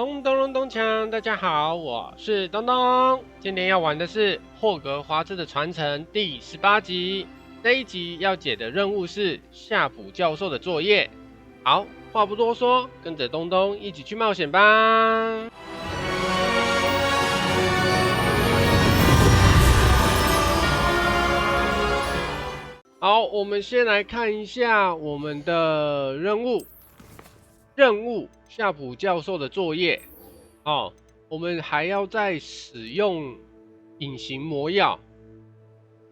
咚咚咚咚锵！大家好，我是东东。今天要玩的是霍格华兹的传承第18集。这一集要解的任务是夏普教授的作业。好，话不多说，跟着东东一起去冒险吧。好，我们先来看一下我们的任务。夏普教授的作业。哦，我们还要再使用隐形魔药。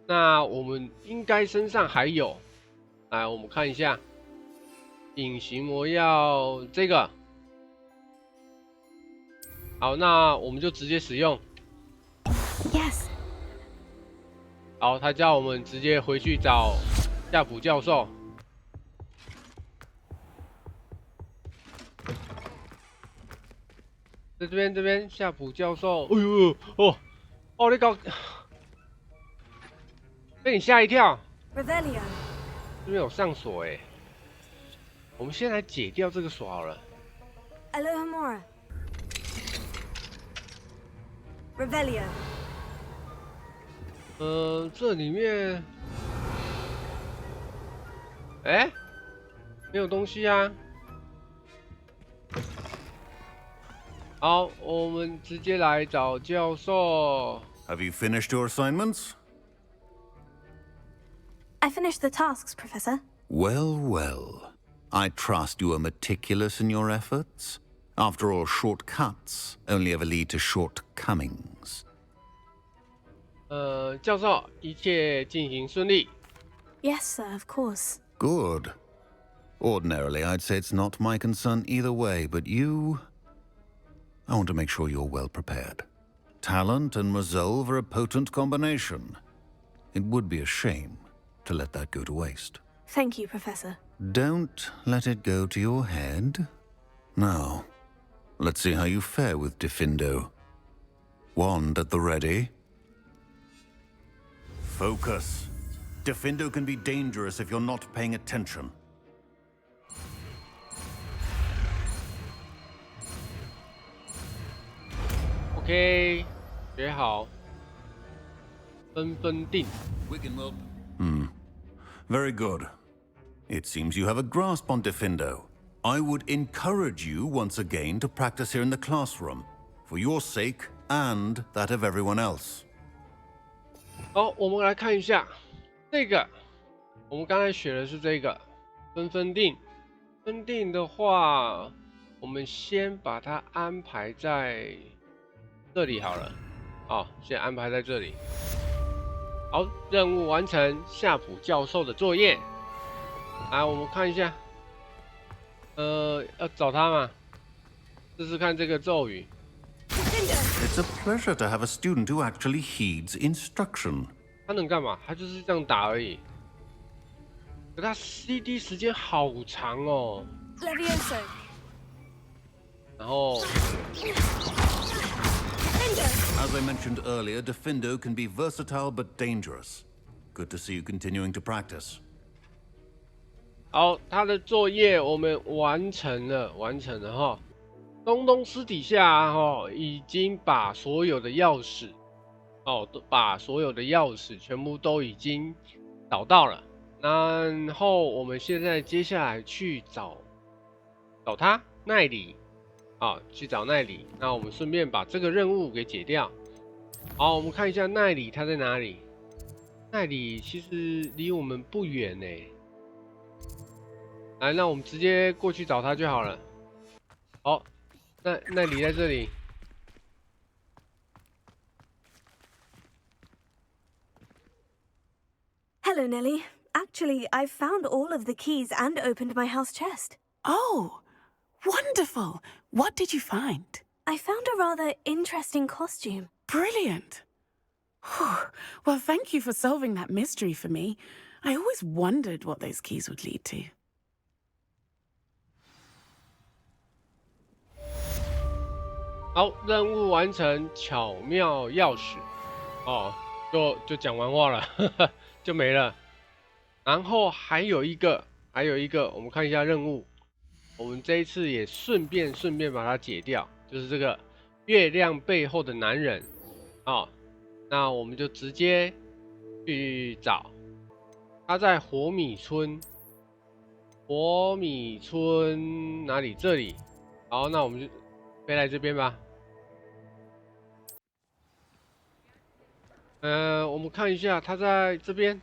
那我们应该身上还有。来，我们看一下。隐形魔药这个。好，那我们就直接使用。Yes。好，他叫我们直接回去找夏普教授。在这边，夏普教授，哎呦，哦，你搞，被你吓一跳。Revelio。这边有上锁哎，我们先来解掉这个锁好了。Alohomora。Revelio。这里面，哎，没有东西啊。好，我们直接来找教授。Have you finished your assignments? I finished the tasks, Professor. Well, well. I trust you are meticulous in your efforts. After all, shortcuts only ever lead to shortcomings. 教授，一切进行顺利。Yes, sir, of course. Good. Ordinarily, I'd say it's not my concern either way, but I want to make sure you're well prepared. Talent and resolve are a potent combination. It would be a shame to let that go to waste. Thank you, Professor. Don't let it go to your head. Now, let's see how you fare with Diffindo. Wand at the ready. Focus. Diffindo can be dangerous if you're not paying attention. OK， 学好，分定。Very good. It seems you have a grasp on Diffindo. I would encourage you once again to practice here in the classroom, for your sake and that of everyone else. 好，我们来看一下这个，我们刚才学的是这个分定。分定的话，我们先把它安排在这里好了。好，先安排在这里。好，任务完成，夏普教授的作业。来，我们看一下。要找他嘛？试试看这个咒语。It's a pleasure to have a student who actually heeds instruction. 他能干嘛？他就是这样打而已。可他 CD 时间好长哦。Levioso。然后。As I mentioned earlier, Diffindo can be versatile but dangerous. Good to see you continuing to practice. 好，他的作业我们完成了哈。东东私底下已经把所有的钥匙全部都已经找到了。然后我们现在接下来去找他奈里。去找奈里。那我们顺便把这个任务给解掉。好，我们看一下奈里他在哪里。奈里其实离我们不远呢。来，那我们直接过去找他就好了。好，奈里在这里。Hello, Nellie. Actually, I've found all of the keys and opened my house chest. Oh, wonderful. What did you find? I found a rather interesting costume. Brilliant. Well, thank you for solving that mystery for me. I always wondered what those keys would lead to. 好，任务完成，巧妙钥匙。就讲完话了，就没了。然后还有一个，我们看一下任务。我们这一次也顺便把它解掉。就是这个月亮背后的男人哦。那我们就直接去找，他在火米村。火米村哪里？这里。好，那我们就飞来这边吧。我们看一下，他在这边。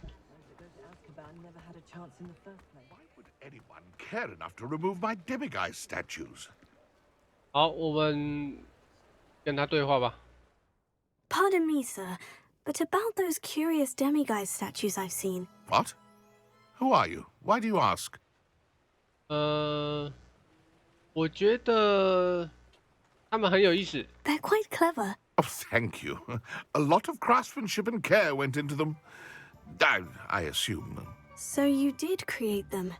Anyone care enough to remove my demiguise statues? 好，我们跟他对话吧。 Pardon me, sir, but about those curious demiguise statues I've seen. What? Who are you? Why do you ask? 我觉得他们很有意思。 They're quite clever. Oh, thank you. A lot of craftsmanship and care went into them. I assume. So you did create them?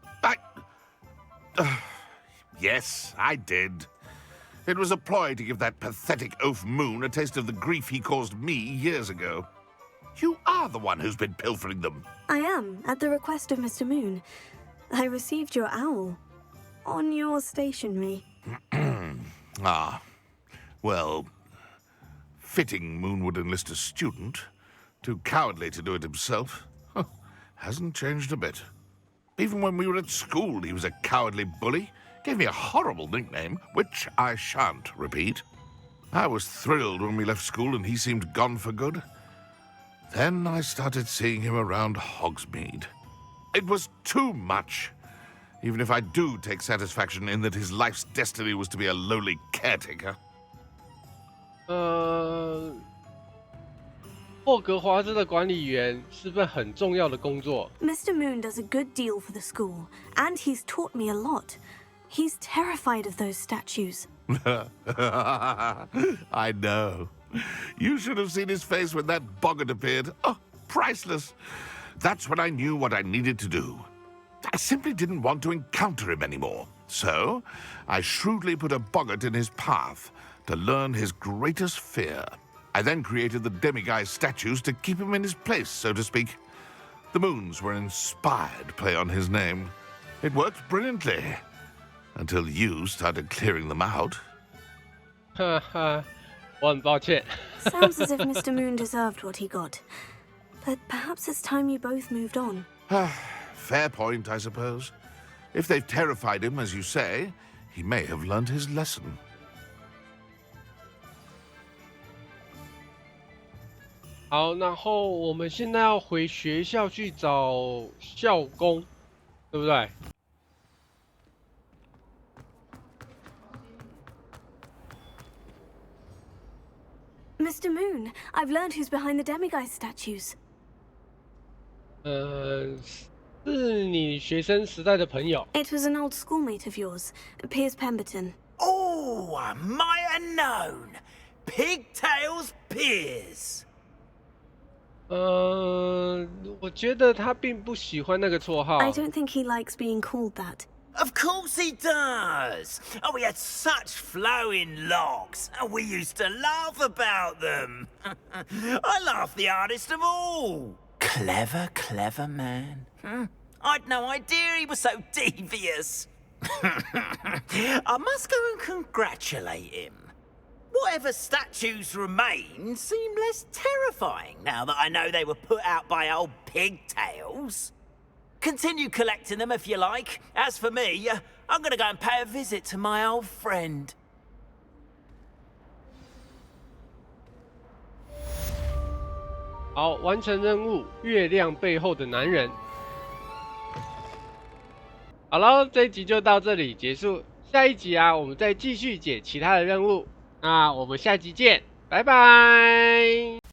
Yes, I did. It was a ploy to give that pathetic oaf Moon a taste of the grief he caused me years ago. You are the one who's been pilfering them. I am, at the request of Mr. Moon. I received your owl on your stationery. Ah, well, fitting Moon would enlist a student. Too cowardly to do it himself. Hasn't changed a bit. Even when we were at school, he was a cowardly bully. Gave me a horrible nickname, which I shan't repeat. I was thrilled when we left school and he seemed gone for good. Then I started seeing him around Hogsmeade. It was too much. Even if I do take satisfaction in that his life's destiny was to be a lowly caretaker. 霍格华兹的管理员是份很重要的工作。 Mr. Moon does a good deal for the school, and he's taught me a lot. He's terrified of those statues. I know. You should have seen his face when that boggart appeared. Oh, priceless. That's when I knew what I needed to do. I simply didn't want to encounter him anymore. So, I shrewdly put a boggart in his path to learn his greatest fear. I then created the demiguise statues to keep him in his place, so to speak. The moons were an inspired play on his name. It worked brilliantly. Until you started clearing them out. 哈哈，我很抱歉。 Sounds as if Mr. Moon deserved what he got. But perhaps it's time you both moved on. Fair point, I suppose. If they've terrified him, as you say, he may have learned his lesson. 好，然后我们现在要回学校去找校工，对不对？ Mr. Moon, I've learned who's behind the demiguise statues. 是你学生时代的朋友。 It was an old schoolmate of yours, Piers Pemberton. Oh, I might have known. Pigtails Piers. 我觉得他并不喜欢那个绰号。 I don't think he likes being called that. Of course he does. Oh, we had such flowing locks, and we used to laugh about them. I laughed the hardest of all. Clever, clever man. I'd no idea he was so devious. I must go and congratulate him. Whatever statues remain seem less terrifying now that I know they were put out by old pigtails. Continue collecting them if you like. As for me, I'm gonna go and pay a visit to my old friend. 好，完成任务，月亮背后的男人。好了，这一集就到这里结束。下一集啊，我们再继续解其他的任务。那我们下集见，拜拜。